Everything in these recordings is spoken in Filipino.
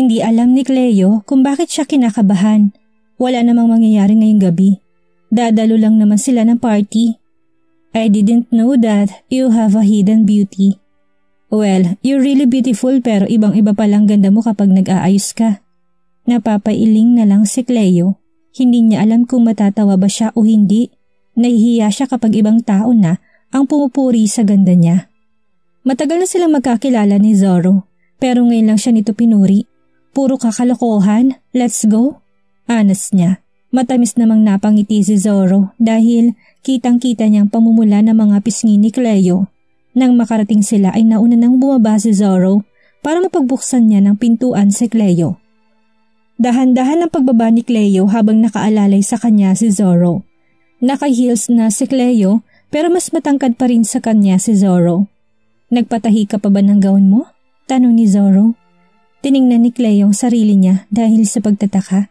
Hindi alam ni Cleo kung bakit siya kinakabahan. Wala namang mangyayari ngayong gabi. Dadalo lang naman sila ng party. I didn't know that you have a hidden beauty. Well, you're really beautiful pero ibang-iba palang ganda mo kapag nag-aayos ka. Napapailing na lang si Cleo. Hindi niya alam kung matatawa ba siya o hindi. Nahihiya siya kapag ibang tao na ang pumupuri sa ganda niya. Matagal na silang magkakilala ni Zoro pero ngayon lang siya nito pinuri. Puro kakalokohan, let's go. Honest niya. Matamis namang napangiti si Zoro dahil kitang-kita niyang pamumula ng mga pisngi ni Cleo. Nang makarating sila ay nauna nang bumaba si Zoro para mapagbuksan niya ng pintuan si Cleo. Dahan-dahan ang pagbaba ni Cleo habang nakaalalay sa kanya si Zoro. Naka-heels na si Cleo pero mas matangkad pa rin sa kanya si Zoro. Nagpatahi ka pa ba ng gown mo? Tanong ni Zoro. Tiningnan ni Cleo ang sarili niya dahil sa pagtataka.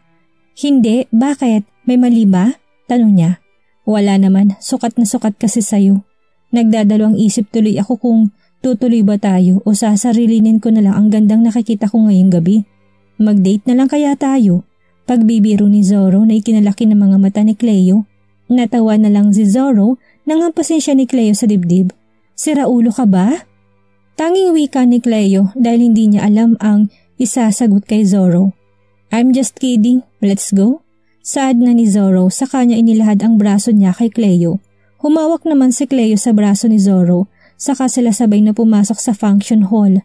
Hindi, bakit? May mali ba? Tanong niya. Wala naman, sukat na sukat kasi sa'yo. Nagdadalawang isip tuloy ako kung tutuloy ba tayo o sasarilinin ko na lang ang gandang nakikita ko ngayong gabi. Mag-date na lang kaya tayo. Pagbibiro ni Zoro na ikinalaki ng mga mata ni Cleo. Natawa na lang si Zoro nang ang pasensya ni Cleo sa dibdib. Sira ulo ka ba? Tanging wika ni Cleo dahil hindi niya alam ang isasagot kay Zoro. I'm just kidding, let's go. Saad na ni Zoro sa kanya inilahad ang braso niya kay Cleo. Humawak naman si Cleo sa braso ni Zoro saka sila sabay na pumasok sa function hall.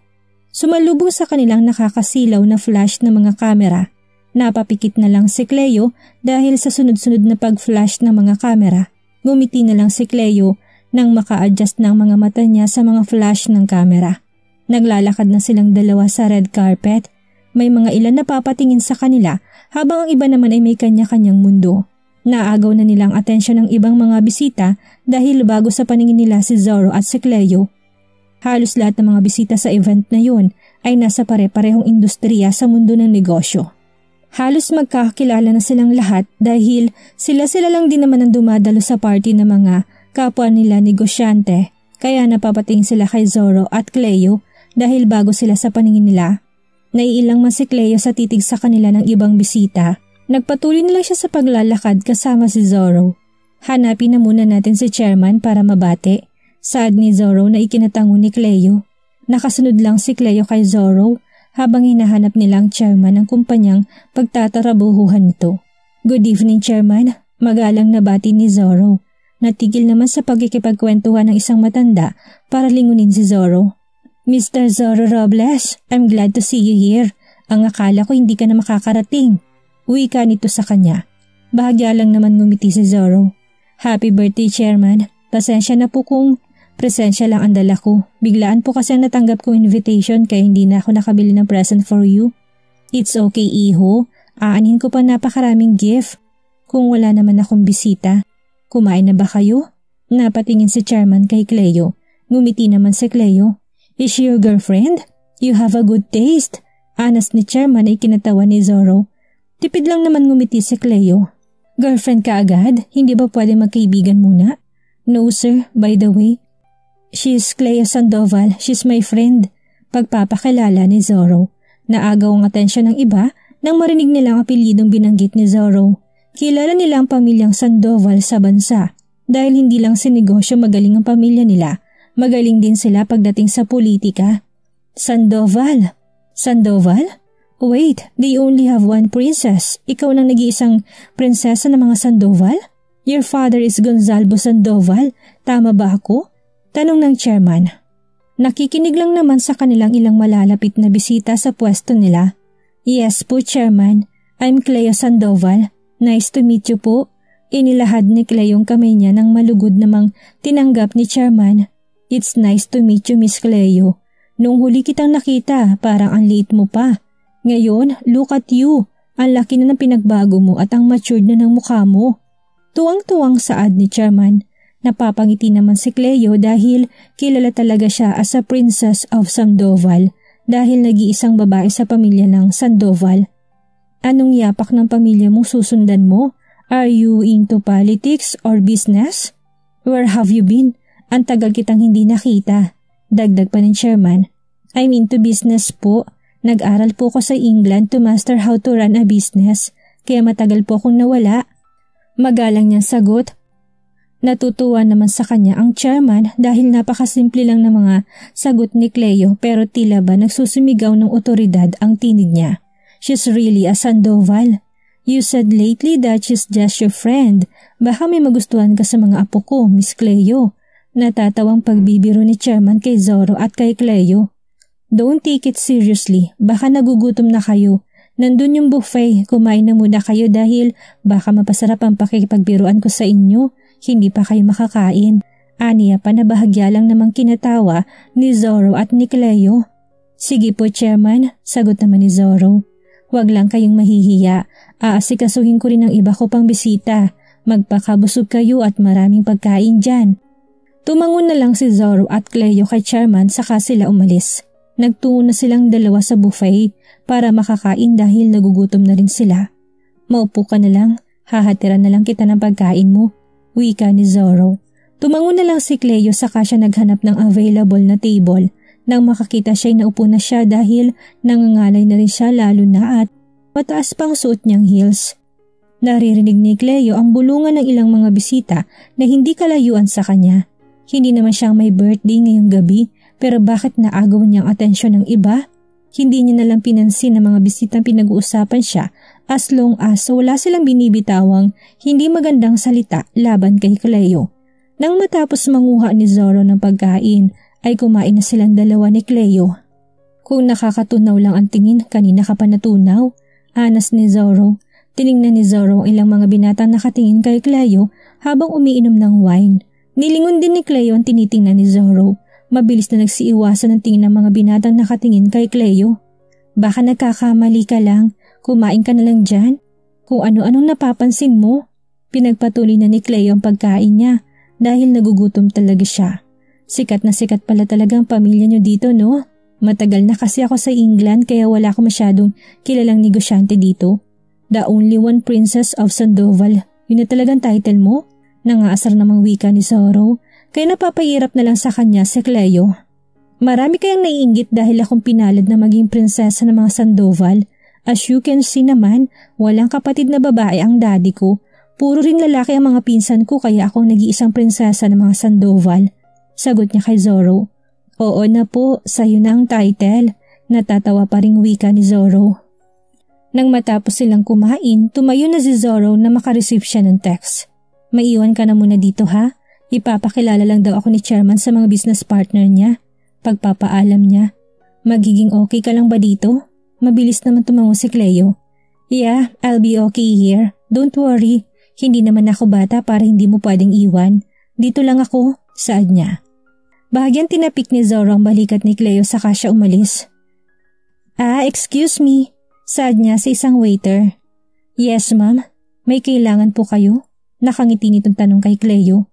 Sumalubong sa kanilang nakakasilaw na flash ng mga kamera. Napapikit na lang si Cleo dahil sa sunod-sunod na pag-flash ng mga kamera. Ngumiti na lang si Cleo nang maka-adjust ng mga mata niya sa mga flash ng kamera. Naglalakad na silang dalawa sa red carpet. May mga ilan na papatingin sa kanila habang ang iba naman ay may kanya-kanyang mundo. Naagaw na nilang atensyon ng ibang mga bisita dahil bago sa paningin nila si Zoro at si Cleo. Halos lahat ng mga bisita sa event na yun ay nasa pare-parehong industriya sa mundo ng negosyo. Halos magkakilala na silang lahat dahil sila-sila lang din naman ang dumadalo sa party ng mga kapwa nila negosyante kaya napapatingin sila kay Zoro at Cleo dahil bago sila sa paningin nila. Naiilang man si Cleo sa titig sa kanila ng ibang bisita. Nagpatuloy na lang siya sa paglalakad kasama si Zoro. Hanapin na muna natin si chairman para mabate. Saad ni Zoro na ikinatango ni Cleo. Nakasunod lang si Cleo kay Zoro habang hinahanap nilang chairman ng kumpanyang pagtatarabuhuhan nito. Good evening, chairman. Magalang na bati ni Zoro. Natigil naman sa pagkikipagkwentuhan ng isang matanda para lingunin si Zoro. Mr. Zoro Robles, I'm glad to see you here. Ang akala ko hindi ka na makakarating. Wika nito sa kanya. Bahagya lang naman ngumiti si Zoro. Happy birthday, chairman. Pasensya na po kung presensya lang ang dala ko. Biglaan po kasi ang natanggap kong invitation kaya hindi na ako nakabili ng present for you. It's okay, iho. Aanin ko pa napakaraming gift. Kung wala naman akong bisita. Kumain na ba kayo? Napatingin si chairman kay Cleo. Ngumiti naman si Cleo. Is she your girlfriend? You have a good taste. Anas ni chairman ay kinatawa ni Zoro. Tipid lang naman ngumiti si Cleo. Girlfriend ka agad? Hindi ba pwede magkaibigan muna? No sir, by the way. She's Cleo Sandoval. She's my friend. Pagpapakilala ni Zoro. Naagaw ang atensyon ng iba nang marinig nilang apelyidong binanggit ni Zoro. Kilala nila ang pamilyang Sandoval sa bansa. Dahil hindi lang sa negosyo magaling ang pamilya nila. Magaling din sila pagdating sa politika. Sandoval? Sandoval? Wait, they only have one princess. Ikaw nang nag-iisang prinsesa ng mga Sandoval? Your father is Gonzalo Sandoval. Tama ba ako? Tanong ng chairman. Nakikinig lang naman sa kanilang ilang malalapit na bisita sa pwesto nila. Yes po, chairman. I'm Cleo Sandoval. Nice to meet you po. Inilahad ni Cleo yung kamay niya nang malugod namang tinanggap ni chairman. It's nice to meet you, Miss Cleo. Nung huli kitang nakita, parang ang liit mo pa. Ngayon, look at you. Ang laki na ng pinagbago mo at ang matured na ng mukha mo. Tuwang-tuwang saad ni chairman. Napapangiti naman si Cleo dahil kilala talaga siya as a princess of Sandoval dahil nag-iisang babae sa pamilya ng Sandoval. Anong yapak ng pamilya mong susundan mo? Are you into politics or business? Where have you been? Ang tagal kitang hindi nakita. Dagdag pa ng chairman. I'm into business po. Nag-aral po ko sa England to master how to run a business, kaya matagal po akong nawala. Magalang niyang sagot. Natutuwa naman sa kanya ang chairman dahil napakasimple lang ng mga sagot ni Cleo pero tila ba nagsusumigaw ng otoridad ang tinig niya. She's really a Sandoval. You said lately that she's just your friend. Baka may magustuhan ka sa mga apo ko, Miss Cleo. Natatawang pagbibiro ni chairman kay Zorro at kay Cleo. Don't take it seriously. Baka nagugutom na kayo. Nandun yung buffet. Kumain na muna kayo dahil baka mapasarap ang pakikipagbiruan ko sa inyo. Hindi pa kayo makakain. Aniya pa na bahagya lang namang kinatawa ni Zorro at ni Cleo. Sige po, chairman. Sagot naman ni Zorro. Huwag lang kayong mahihiya. Aasikasuhin ko rin ang iba ko pang bisita. Magpakabusog kayo at maraming pagkain dyan. Tumangon na lang si Zorro at Cleo kay chairman saka sila umalis. Nagtungo na silang dalawa sa buffet para makakain dahil nagugutom na rin sila. Maupo ka na lang. Hahatiran na lang kita ng pagkain mo. Wika ni Zorro. Tumangon na lang si Cleo saka siya naghanap ng available na table. Nang makakita siya'y naupo na siya dahil nangangalay na rin siya lalo na at mataas pang suot niyang heels. Naririnig ni Cleo ang bulungan ng ilang mga bisita na hindi kalayuan sa kanya. Hindi naman siyang may birthday ngayong gabi pero bakit naagaw niyang atensyon ng iba? Hindi niya nalang pinansin ng mga bisitang pinag-uusapan siya as long as wala silang binibitawang hindi magandang salita laban kay Cleo. Nang matapos manguha ni Zorro ng pagkain ay kumain na silang dalawa ni Cleo. Kung nakakatunaw lang ang tingin, kanina ka pa natunaw, anas ni Zorro. Tiningnan ni Zorro ang ilang mga binatang nakatingin kay Cleo habang umiinom ng wine. Nilingon din ni Cleo ang tinitingnan ni Zorro. Mabilis na nagsiiwasan ang tingin ng mga binatang nakatingin kay Cleo. Baka nagkakamali ka lang, kumain ka na lang dyan. Kung ano-anong napapansin mo. Pinagpatuloy na ni Cleo ang pagkain niya dahil nagugutom talaga siya. Sikat na sikat pala talaga ang pamilya niyo dito, no? Matagal na kasi ako sa England kaya wala ako masyadong kilalang negosyante dito. The only one princess of Sandoval. Yun na talagang title mo? Nangaasar namang wika ni Zorro. Kaya napapahirap na lang sa kanya si Cleo. Marami kayang naiinggit dahil akong pinalad na maging prinsesa ng mga Sandoval. As you can see naman, walang kapatid na babae ang daddy ko. Puro ring lalaki ang mga pinsan ko kaya akong nag-iisang prinsesa ng mga Sandoval. Sagot niya kay Zorro. Oo na po, sa'yo na ang title. Natatawa pa ring wika ni Zorro. Nang matapos silang kumain, tumayo na si Zorro na makareceive siya ng text. Maiwan ka na muna dito ha? Ipapakilala lang daw ako ni chairman sa mga business partner niya. Pagpapaalam niya. Magiging okay ka lang ba dito? Mabilis naman tumango si Cleo. Yeah, I'll be okay here. Don't worry. Hindi naman ako bata para hindi mo pwedeng iwan. Dito lang ako, saad niya. Bahagyang tinapik ni Zorro ang balikat ni Cleo saka siya umalis. Excuse me, saad niya sa isang waiter. Yes ma'am, may kailangan po kayo? Nakangiti nitong tanong kay Cleo.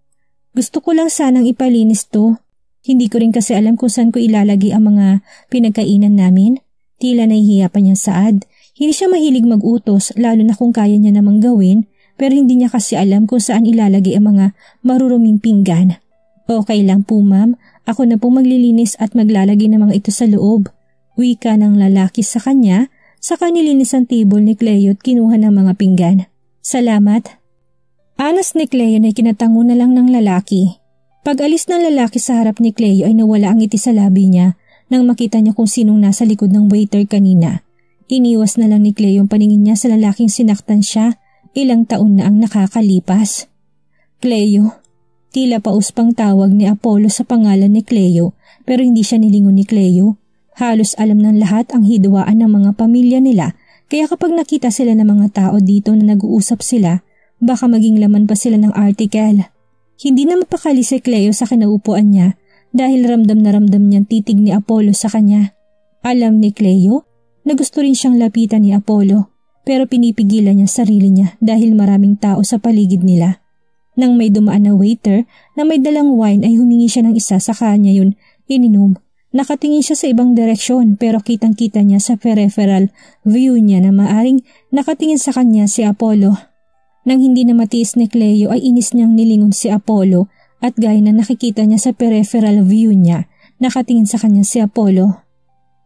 Gusto ko lang sanang ipalinis to. Hindi ko rin kasi alam kung saan ko ilalagay ang mga pinagkainan namin. Tila nahihiya pa niyang saad. Hindi siya mahilig mag-utos lalo na kung kaya niya namang gawin pero hindi niya kasi alam kung saan ilalagay ang mga maruruming pinggan. Okay lang po ma'am, ako na po maglilinis at maglalagay ng mga ito sa loob. Wika ng lalaki sa kanya, saka nilinis ang table ni Cleo at kinuha ng mga pinggan. Salamat. Anas ni Cleo na kinatango na lang ng lalaki. Pag-alis ng lalaki sa harap ni Cleo ay nawala ang ngiti sa labi niya nang makita niya kung sinong nasa likod ng waiter kanina. Iniwas na lang ni Cleo ang paningin niya sa lalaking sinaktan siya, ilang taon na ang nakakalipas. Cleo. Tila pauspang tawag ni Apollo sa pangalan ni Cleo pero hindi siya nilingon ni Cleo. Halos alam ng lahat ang hidwaan ng mga pamilya nila kaya kapag nakita sila ng mga tao dito na nag-uusap sila, baka maging laman pa sila ng article. Hindi na mapakali si Cleo sa kinaupuan niya dahil ramdam na ramdam niyang titig ni Apollo sa kanya. Alam ni Cleo na gusto rin siyang lapitan ni Apollo pero pinipigilan niya sarili niya dahil maraming tao sa paligid nila. Nang may dumaan na waiter na may dalang wine ay humingi siya ng isa sa kanya yun ininom. Nakatingin siya sa ibang direksyon pero kitang-kita niya sa peripheral view niya na maaring nakatingin sa kanya si Apollo. Nang hindi na matiis ni Cleo ay inis niyang nilingon si Apollo at gaya na nakikita niya sa peripheral view niya, nakatingin sa kanya si Apollo.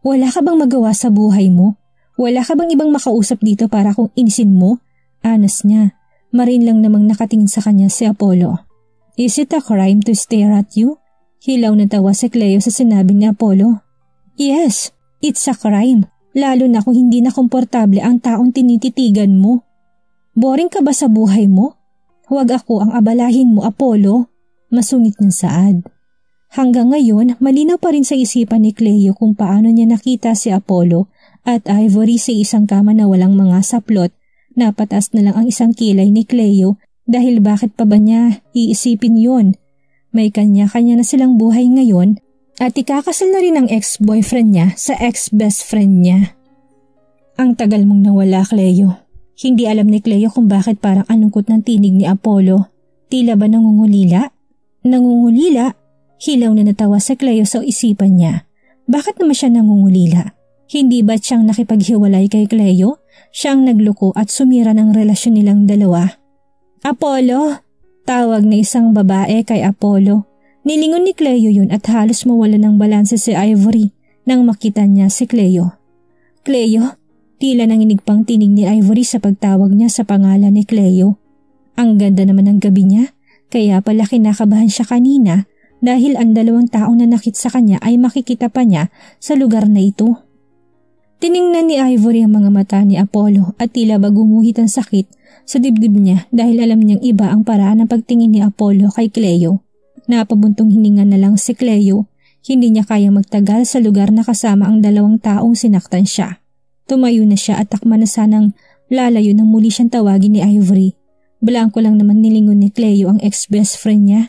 Wala ka bang magawa sa buhay mo? Wala ka bang ibang makausap dito para kung inisin mo? Anas niya. Marin lang namang nakatingin sa kanya si Apollo. Is it a crime to stare at you? Hilaw na tawa si Cleo sa sinabi ni Apollo. Yes, it's a crime. Lalo na kung hindi na komportable ang taong tinititigan mo. Boring ka ba sa buhay mo? Huwag ako ang abalahin mo, Apollo. Masungit niyang saad. Hanggang ngayon, malinaw pa rin sa isipan ni Cleo kung paano niya nakita si Apollo at Ivory sa isang kama na walang mga saplot. Napataas na lang ang isang kilay ni Cleo dahil bakit pa ba niya iisipin yun? May kanya-kanya na silang buhay ngayon at ikakasal na rin ang ex-boyfriend niya sa ex-best friend niya. Ang tagal mong nawala, Cleo. Hindi alam ni Cleo kung bakit parang anungkot ng tinig ni Apollo. Tila ba nangungulila? Nangungulila? Hilaw na natawa si Cleo sa isipan niya. Bakit naman siya nangungulila? Hindi ba siyang nakipaghiwalay kay Cleo? Siyang nagluko at sumira ng relasyon nilang dalawa. Apollo! Tawag na isang babae kay Apollo. Nilingon ni Cleo yun at halos mawala ng balanse si Ivory nang makita niya si Cleo. Cleo? Tila nanginig pang tinig ni Ivory sa pagtawag niya sa pangalan ni Cleo. Ang ganda naman ng gabi niya, kaya pala kinakabahan siya kanina dahil ang dalawang taong nanakit sa kanya ay makikita pa niya sa lugar na ito. Tiningnan ni Ivory ang mga mata ni Apollo at tila ba gumuhit ang sakit sa dibdib niya dahil alam niyang iba ang paraan ng pagtingin ni Apollo kay Cleo. Napabuntong hininga na lang si Cleo, hindi niya kayang magtagal sa lugar na kasama ang dalawang taong sinaktan siya. Tumayo na siya at takma na sanang lalayo nang muli siyang tawagin ni Ivory. Blanko lang naman nilingon ni Cleo ang ex-best friend niya.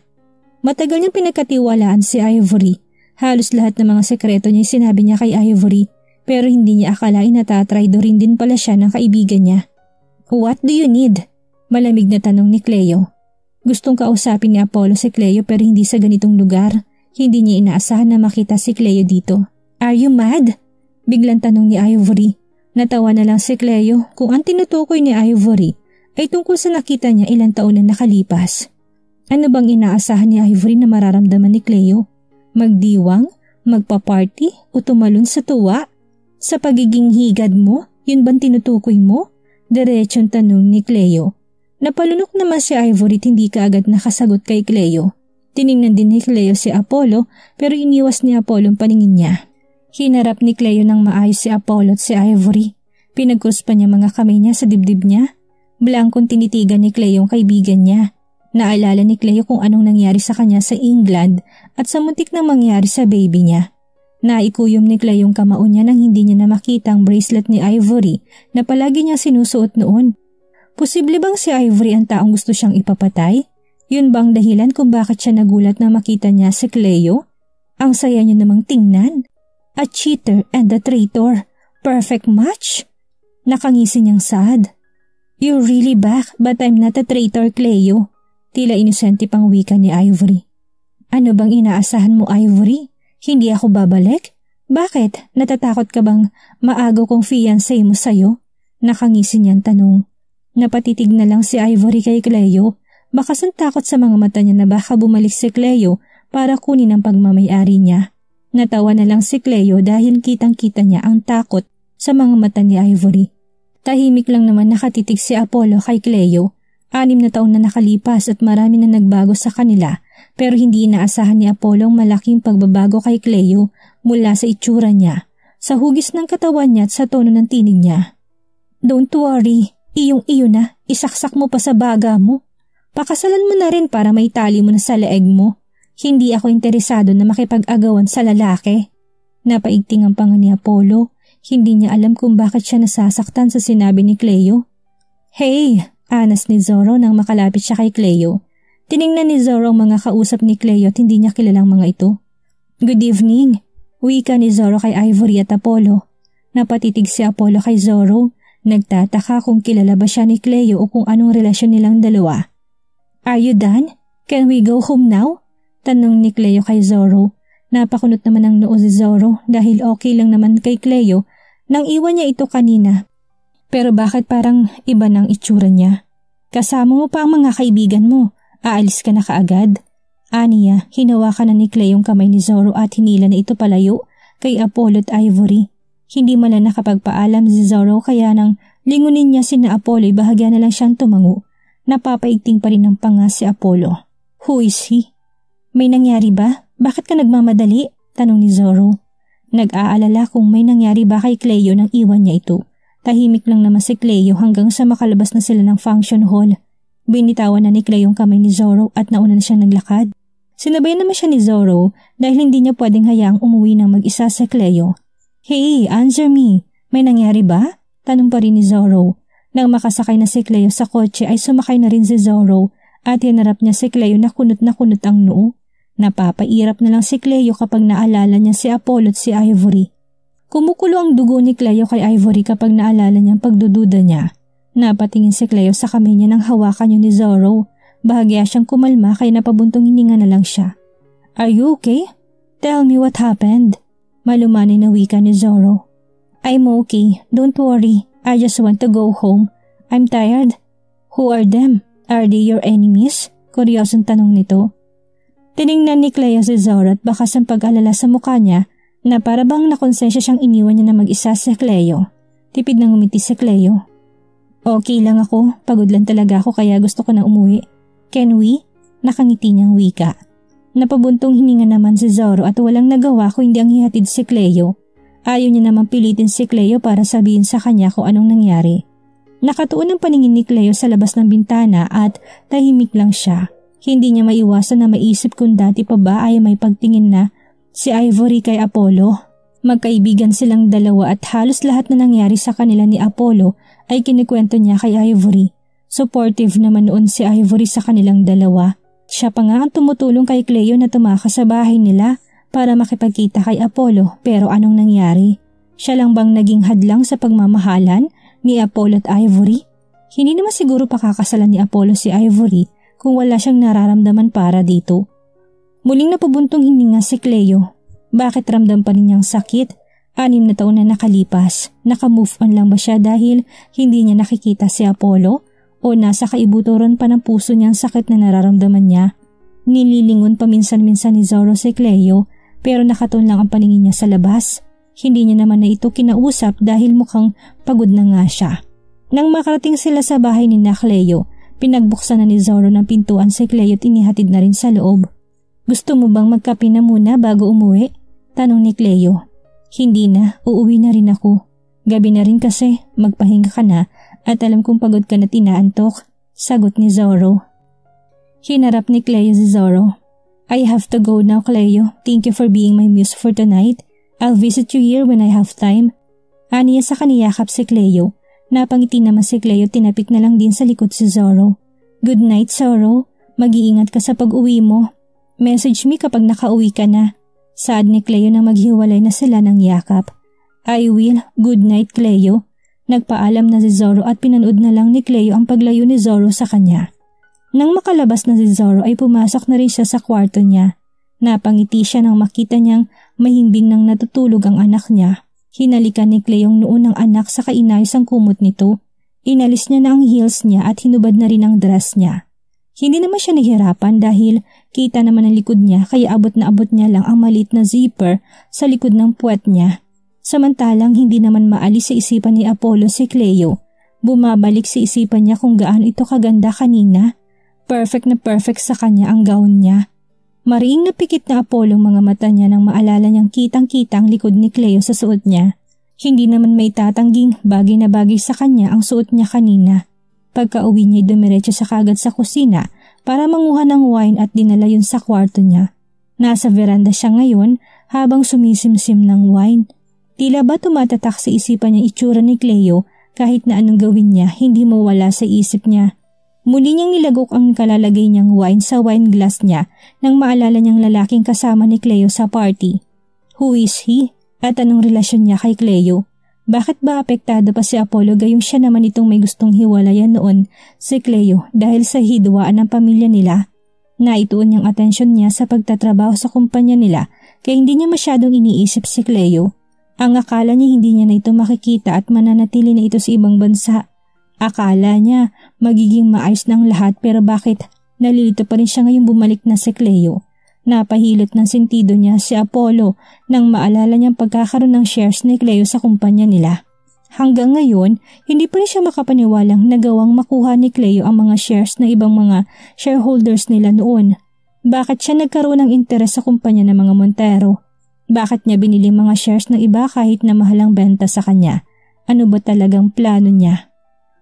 Matagal niyang pinagkatiwalaan si Ivory. Halos lahat ng mga sekreto niya sinabi niya kay Ivory pero hindi niya akalain na tatraidorin din pala siya ng kaibigan niya. What do you need? Malamig na tanong ni Cleo. Gustong kausapin ni Apollo si Cleo pero hindi sa ganitong lugar. Hindi niya inaasahan na makita si Cleo dito. Are you mad? Biglang tanong ni Ivory. Natawa na lang si Cleo kung ang tinutukoy ni Ivory ay tungkol sa nakita niya ilang taon na nakalipas. Ano bang inaasahan ni Ivory na mararamdaman ni Cleo? Magdiwang? Magpa-party? O tumalon sa tuwa? Sa pagiging higad mo? Yun bang tinutukoy mo? Diretsong tanong ni Cleo. Napalunok naman si Ivory at hindi kaagad nakasagot kay Cleo. Tiningnan din ni Cleo si Apollo pero iniwas ni Apollo ang paningin niya. Hinarap ni Cleo ng maayos si Apollo at si Ivory. Pinagkrus pa niya mga kamay niya sa dibdib niya. Blankong tinitigan ni Cleo ang kaibigan niya. Naalala ni Cleo kung anong nangyari sa kanya sa England at sa muntik na mangyari sa baby niya. Naikuyom ni Cleo yung kamao niya nang hindi niya na makita ang bracelet ni Ivory na palagi niya sinusuot noon. Posible bang si Ivory ang taong gusto siyang ipapatay? Yun bang dahilan kung bakit siya nagulat na makita niya si Cleo? Ang saya niya namang tingnan. A cheater and a traitor. Perfect match? Nakangisi niyang sad. You're really back but I'm not a traitor, Cleo. Tila inosente pang wika ni Ivory. Ano bang inaasahan mo, Ivory? Hindi ako babalik? Bakit? Natatakot ka bang maagaw kong fiancé mo sa'yo? Nakangisi niyang tanong. Napatitig na lang si Ivory kay Cleo. Baka takot sa mga mata niya na baka bumalik si Cleo para kunin ang pagmamayari niya. Natawa na lang si Cleo dahil kitang-kita niya ang takot sa mga mata ni Ivory. Tahimik lang naman nakatitig si Apollo kay Cleo. 6 na taon na nakalipas at marami na nagbago sa kanila pero hindi inaasahan ni Apollo ang malaking pagbabago kay Cleo mula sa itsura niya, sa hugis ng katawan niya at sa tono ng tinig niya. Don't worry, iyong-iyo na, isaksak mo pa sa baga mo. Pakasalan mo na rin para may tali mo na sa leeg mo. Hindi ako interesado na makipag-agawan sa lalaki. Napaigting ang panga ni Apollo. Hindi niya alam kung bakit siya nasasaktan sa sinabi ni Cleo. Hey! Anas ni Zoro nang makalapit siya kay Cleo. Tiningnan ni Zoro ang mga kausap ni Cleo at hindi niya kilalang mga ito. Good evening! Wika ni Zoro kay Ivory at Apollo. Napatitig si Apollo kay Zoro. Nagtataka kung kilala ba siya ni Cleo o kung anong relasyon nilang dalawa. Are you done? Can we go home now? Tanong ni Cleo kay Zoro. Napakunot naman ang noo si Zoro dahil okay lang naman kay Cleo nang iwan niya ito kanina. Pero bakit parang iba ng itsura niya? Kasama mo pa ang mga kaibigan mo. Aalis ka na kaagad. Aniya, hinawakan na ni Cleo yung kamay ni Zoro at hinila na ito palayo kay Apollo at Ivory. Hindi man lang nakapagpaalam si Zoro kaya nang lingunin niya sina Apollo bahagya na lang siyang tumango. Napapaigting pa rin ng panga si Apollo. Who is he? May nangyari ba? Bakit ka nagmamadali? Tanong ni Zoro. Nag-aalala kung may nangyari ba kay Cleo nang iwan niya ito. Tahimik lang naman si Cleo hanggang sa makalabas na sila ng function hall. Binitawan na ni Cleo yung kamay ni Zoro at nauna na siyang naglakad. Sinabayan naman siya ni Zoro dahil hindi niya pwedeng hayaang umuwi ng mag-isa si Cleo. Hey, answer me. May nangyari ba? Tanong pa rin ni Zoro. Nang makasakay na si Cleo sa kotse ay sumakay na rin si Zoro at hinarap niya si Cleo na kunot ang noo. Napapairap na lang si Cleo kapag naalala niya si Apollo at si Ivory. Kumukulo ang dugo ni Cleo kay Ivory kapag naalala niya ang pagdududa niya. Napatingin si Cleo sa kamay niya nang hawakan niya ni Zoro. Bahagya siyang kumalma kaya napabuntong hininga na lang siya. Are you okay? Tell me what happened. Malumanay na wika ni Zoro. I'm okay, don't worry. I just want to go home. I'm tired. Who are them? Are they your enemies? Kuryosong tanong nito. Tiningnan ni Cleo si Zoro at bakas ang pag-alala sa mukha niya na para bang nakonsensya siyang iniwan niya na mag-isa si Cleo. Tipid na ngumiti si Cleo. Okay lang ako, pagod lang talaga ako kaya gusto ko na umuwi. Can we? Nakangiti niyang wika. Napabuntong hininga naman si Zoro at walang nagawa kung hindi ang hihatid si Cleo. Ayaw niya namang pilitin si Cleo para sabihin sa kanya kung anong nangyari. Nakatuon ang paningin ni Cleo sa labas ng bintana at tahimik lang siya. Hindi niya maiwasan na maisip kung dati pa ba ay may pagtingin na si Ivory kay Apollo. Magkaibigan silang dalawa at halos lahat na nangyari sa kanila ni Apollo ay kinikwento niya kay Ivory. Supportive naman noon si Ivory sa kanilang dalawa. Siya pa nga ang tumutulong kay Cleo na tumakas sa bahay nila para makipagkita kay Apollo pero anong nangyari? Siya lang bang naging hadlang sa pagmamahalan ni Apollo at Ivory? Hindi naman siguro pakakasalan ni Apollo si Ivory kung wala siyang nararamdaman para dito. Muling napabuntong hininga si Cleo. Bakit ramdam pa rin niyang sakit? 6 na taon na nakalipas. Naka-move on lang ba siya dahil hindi niya nakikita si Apollo? O nasa kaibuturan pa ng puso niyang sakit na nararamdaman niya? Nililingon paminsan-minsan ni Zoro si Cleo pero nakatuon lang ang paningin niya sa labas. Hindi niya naman na ito kinausap dahil mukhang pagod na nga siya. Nang makarating sila sa bahay ni Cleo, pinagbuksan na ni Zoro ng pintuan si Cleo at inihatid na rin sa loob. Gusto mo bang magkape na muna bago umuwi? Tanong ni Cleo. Hindi na, uuwi na rin ako. Gabi na rin kasi, magpahinga ka na at alam kong pagod ka na tinaantok. Sagot ni Zoro. Hinarap ni Cleo si Zoro. I have to go now, Cleo. Thank you for being my muse for tonight. I'll visit you here when I have time. Aniya sa kaniyakap si Cleo. Napangiti naman si Cleo, tinapik na lang din sa likod si Zoro. Good night, Zoro. Mag-iingat ka sa pag-uwi mo. Message me kapag nakauwi ka na. Saad ni Cleo na maghiwalay na sila ng yakap. I will. Good night, Cleo. Nagpaalam na si Zoro at pinanood na lang ni Cleo ang paglayo ni Zoro sa kanya. Nang makalabas na si Zoro ay pumasok na rin siya sa kwarto niya. Napangiti siya nang makita niyang mahimbing nang natutulog ang anak niya. Hinalikan ni Cleo ang noo ng anak sa inayos ang kumot nito. Inalis niya na ang heels niya at hinubad na rin ang dress niya. Hindi naman siya nahihirapan dahil kita naman ang likod niya kaya abot na abot niya lang ang maliit na zipper sa likod ng puwet niya. Samantalang hindi naman maalis sa isipan ni Apollo si Cleo. Bumabalik sa isipan niya kung gaano ito kaganda kanina. Perfect na perfect sa kanya ang gown niya. Mariing napikit na Apollo mga mata niya nang maalala niyang kitang-kita ang likod ni Cleo sa suot niya. Hindi naman may tatangging bagay na bagay sa kanya ang suot niya kanina. Pagka-uwi niya dumiretso sa kagad sa kusina para manguha ng wine at dinala yun sa kwarto niya. Nasa veranda siya ngayon habang sumisimsim ng wine. Tila ba tumatatak sa isipan niya itsura ni Cleo kahit na anong gawin niya hindi mawala sa isip niya. Muli niyang nilagok ang kalalagay niyang wine sa wine glass niya nang maalala niyang lalaking kasama ni Cleo sa party. Who is he? At anong relasyon niya kay Cleo? Bakit ba apektado pa si Apollo gayong siya naman itong may gustong hiwalayan noon si Cleo dahil sa hidwaan ng pamilya nila? Naituon niyang atensyon niya sa pagtatrabaho sa kumpanya nila kaya hindi niya masyadong iniisip si Cleo. Ang akala niya hindi niya na ito makikita at mananatili na ito sa ibang bansa. Akala niya magiging maayos ng lahat pero bakit nalilito pa rin siya ngayong bumalik na si Cleo? Napahilot ng sentido niya si Apollo nang maalala niyang pagkakaroon ng shares ni Cleo sa kumpanya nila. Hanggang ngayon, hindi pa rin siya makapaniwalang nagawang makuha ni Cleo ang mga shares ng ibang mga shareholders nila noon. Bakit siya nagkaroon ng interes sa kumpanya ng mga Montero? Bakit niya binili mga shares ng iba kahit na mahalang benta sa kanya? Ano ba talagang plano niya?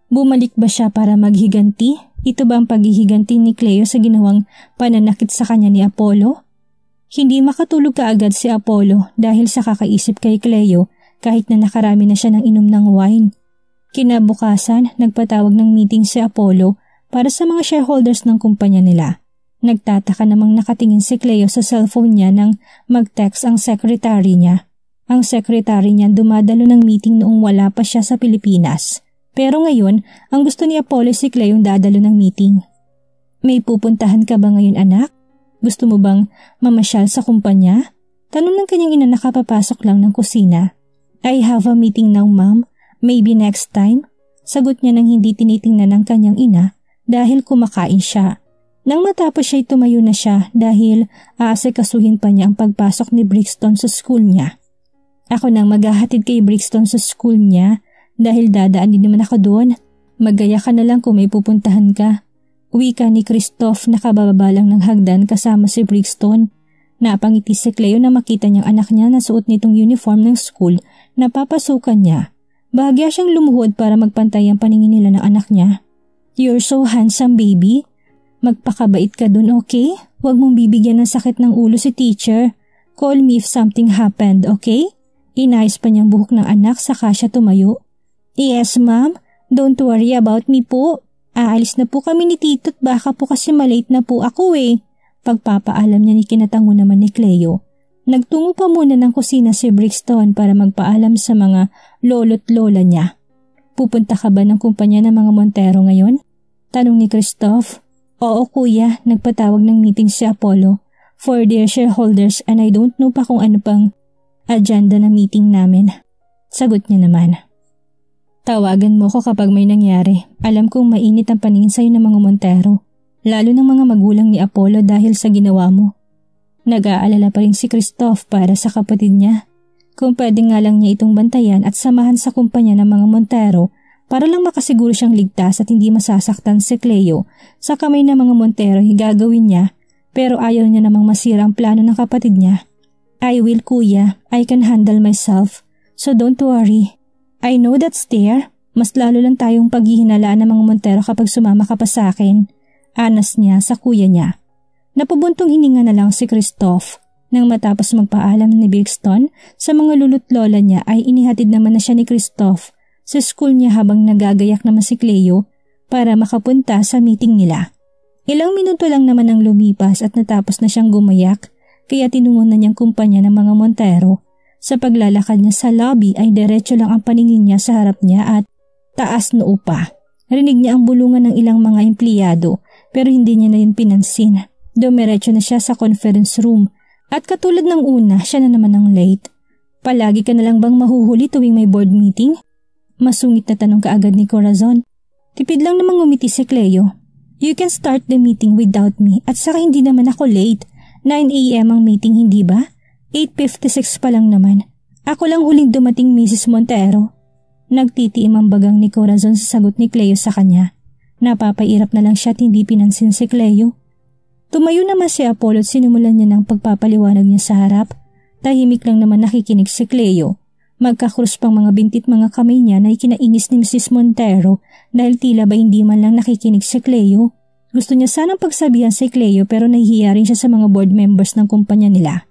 Bumalik ba siya para maghiganti? Ito ba ang paghihiganti ni Cleo sa ginawang pananakit sa kanya ni Apollo? Hindi makatulog kaagad si Apollo dahil sa kakaisip kay Cleo kahit na nakarami na siya ng inom ng wine. Kinabukasan, nagpatawag ng meeting si Apollo para sa mga shareholders ng kumpanya nila. Nagtataka namang nakatingin si Cleo sa cellphone niya nang mag-text ang secretary niya. Ang secretary niya dumadalo ng meeting noong wala pa siya sa Pilipinas. Pero ngayon, ang gusto ni Apollo si Cleo yung dadalo ng meeting. May pupuntahan ka ba ngayon anak? Gusto mo bang mamasyal sa kumpanya? Tanong ng kanyang ina nakapapasok lang ng kusina. I have a meeting now ma'am, maybe next time. Sagot niya nang hindi tinitingnan ng kanyang ina dahil kumakain siya. Nang matapos siya tumayo na siya dahil aasikasuhin pa niya ang pagpasok ni Brixton sa school niya. Ako nang maghahatid kay Brixton sa school niya. Dahil dadaan din naman ako doon, magaya ka na lang kung may pupuntahan ka. Wika ni Christoph na kabababa lang ng hagdan kasama si Brixton. Napangiti si Cleo na makita niyang anak niya na suot nitong uniform ng school na papasukan niya. Bahagya siyang lumuhod para magpantay ang paningin nila ng anak niya. You're so handsome baby. Magpakabait ka dun, okay? Huwag mong bibigyan ng sakit ng ulo si teacher. Call me if something happened, okay? Inayos pa niyang buhok ng anak saka siya tumayo. Yes ma'am, don't worry about me po. Aalis na po kami ni Tito at baka po kasi malate na po ako eh. Pagpapaalam niya ni kinatango naman ni Cleo. Nagtungo pa muna ng kusina si Brixton para magpaalam sa mga lolo't lola niya. Pupunta ka ba ng kumpanya ng mga Montero ngayon? Tanong ni Christoph. Oo kuya, nagpatawag ng meeting si Apollo for their shareholders and I don't know pa kung ano pang agenda ng meeting namin. Sagot niya naman. Tawagan mo ko kapag may nangyari. Alam kong mainit ang paningin sa'yo ng mga Montero, lalo ng mga magulang ni Apollo dahil sa ginawa mo. Nag-aalala pa rin si Christoph para sa kapatid niya. Kung pwede nga lang niya itong bantayan at samahan sa kumpanya ng mga Montero para lang makasiguro siyang ligtas at hindi masasaktan si Cleo sa kamay ng mga Montero gagawin niya, pero ayaw niya namang masira ang plano ng kapatid niya. I will kuya, I can handle myself, so don't worry. I know that's there. Mas lalo lang tayong paghihinalaan ng mga Montero kapag sumama ka pa sa akin. Anas niya sa kuya niya. Napabuntong hininga na lang si Christoph. Nang matapos magpaalam ni Brixton sa mga lulu't lola niya ay inihatid naman na siya ni Christoph sa school niya habang nagagayak naman si Cleo para makapunta sa meeting nila. Ilang minuto lang naman ang lumipas at natapos na siyang gumayak kaya tinungo na niyang kumpanya ng mga Montero. Sa paglalakad niya sa lobby ay diretso lang ang paningin niya sa harap niya at taas noo pa. Rinig niya ang bulungan ng ilang mga empleyado pero hindi niya na yun pinansin. Dumiretso na siya sa conference room at katulad ng una siya na naman ang late. Palagi ka na lang bang mahuhuli tuwing may board meeting? Masungit na tanong kaagad ni Corazon. Tipid lang namang ngumiti si Cleo. You can start the meeting without me at saka hindi naman ako late. 9 a.m. ang meeting hindi ba? 8:56 pa lang naman. Ako lang huling dumating Mrs. Montero. Nagtitiim ang bagang ni Corazon sa sagot ni Cleo sa kanya. Napapairap na lang siya at hindi pinansin si Cleo. Tumayo naman si Apollo at sinimulan niya ng pagpapaliwanag niya sa harap. Tahimik lang naman nakikinig si Cleo. Magkakrus pang mga bintit mga kamay niya na ikinainis ni Mrs. Montero dahil tila ba hindi man lang nakikinig si Cleo. Gusto niya sanang pagsabihan si Cleo pero nahihiya rin siya sa mga board members ng kumpanya nila.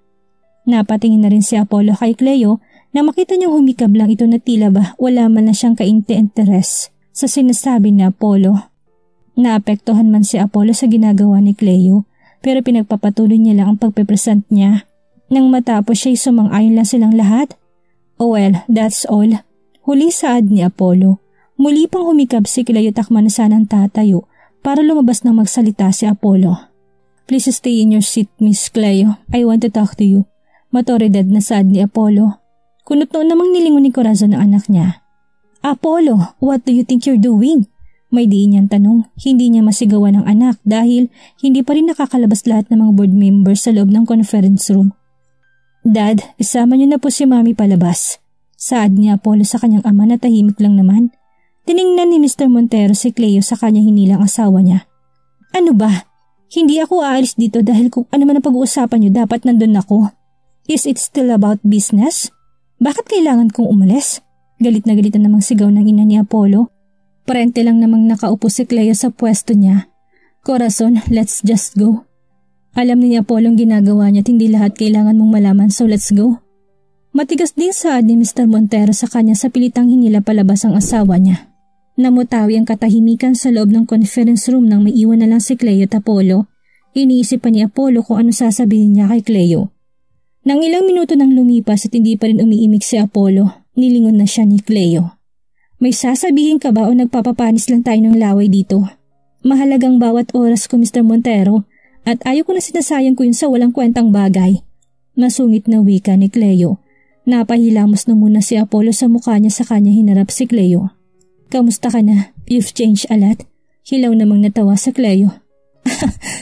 Napatingin na rin si Apollo kay Cleo na makita niyang humikab lang ito na tila ba wala man na siyang kainte-interes sa sinasabi ni Apollo. Naapektuhan man si Apollo sa ginagawa ni Cleo pero pinagpapatuloy niya lang ang pagpepresent niya. Nang matapos siya'y sumang-ayon lang silang lahat. Oh well, that's all. Huli saad ni Apollo. Muli pang humikab si Cleo takman na sanang tatayo para lumabas nang magsalita si Apollo. Please stay in your seat, Miss Cleo. I want to talk to you. Matoridad na saad ni Apollo. Kunot noon namang nilingon ni Corazon ang anak niya. Apollo, what do you think you're doing? May diin niyang tanong, hindi niya masigawan ng anak dahil hindi pa rin nakakalabas lahat ng mga board members sa loob ng conference room. Dad, isama niyo na po si Mami palabas. Saad ni Apollo sa kanyang ama na tahimik lang naman. Tiningnan ni Mr. Montero si Cleo sa kanyang hinilang asawa niya. Ano ba? Hindi ako aalis dito dahil kung ano man ang pag-uusapan niyo dapat nandun ako. Is it still about business? Bakit kailangan kong umalis? Galit na namang sigaw ng ina ni Apollo. Parente lang namang nakaupo si Cleo sa pwesto niya. Corazon, let's just go. Alam ni Apollo ang ginagawa niya at hindi lahat kailangan mong malaman so let's go. Matigas din saad ni Mr. Montero sa kanya sa pilitang hinila palabas ang asawa niya. Namutawi ang katahimikan sa loob ng conference room nang may iwan na lang si Cleo at Apollo. Iniisip pa ni Apollo kung ano sasabihin niya kay Cleo. Nang ilang minuto nang lumipas at hindi pa rin umiimik si Apollo, nilingon na siya ni Cleo. May sasabihin ka ba o nagpapapanis lang tayo ng laway dito? Mahalagang bawat oras ko Mr. Montero at ayaw ko na sinasayang ko yun sa walang kwentang bagay. Masungit na wika ni Cleo. Napahilamos na muna si Apollo sa mukha niya sa kanya hinarap si Cleo. Kamusta ka na? You've changed a lot. Hilaw namang natawa sa Cleo.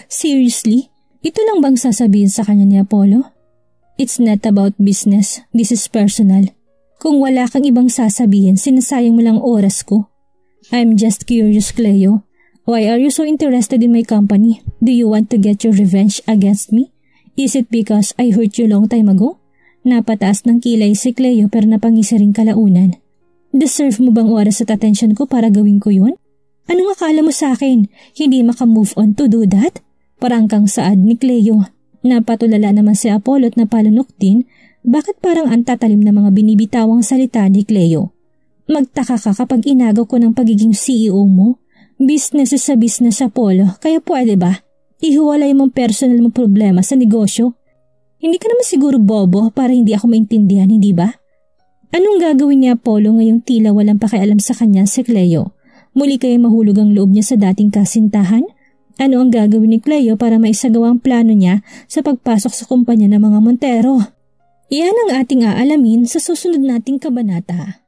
Seriously? Ito lang bang sasabihin sa kanya ni Apollo? It's not about business. This is personal. Kung wala kang ibang sasabihin, sinasayang mo lang oras ko. I'm just curious, Cleo. Why are you so interested in my company? Do you want to get your revenge against me? Is it because I hurt you long time ago? Napataas ng kilay si Cleo pero napangisi ring kalaunan. Deserve mo bang oras at attention ko para gawin ko yun? Anong akala mo sa akin? Hindi maka-move on to do that? Parang kang saad ni Cleo. Napatulala naman si Apollo at napalunok din. Bakit parang ang tatalim na mga binibitawang salita ni Cleo? Magtaka ka kapag inagaw ko ng pagiging CEO mo. Business sa business, Apollo, kaya pwede ba? Ihiwalay mong personal mong problema sa negosyo. Hindi ka naman siguro bobo para hindi ako maintindihan, hindi ba? Anong gagawin ni Apollo ngayong tila walang pakialam sa kanya si Cleo? Muli kaya mahulog ang loob niya sa dating kasintahan? Ano ang gagawin ni Cleo para maisagawa ang plano niya sa pagpasok sa kumpanya ng mga Montero? Iyan ang ating aalamin sa susunod nating kabanata.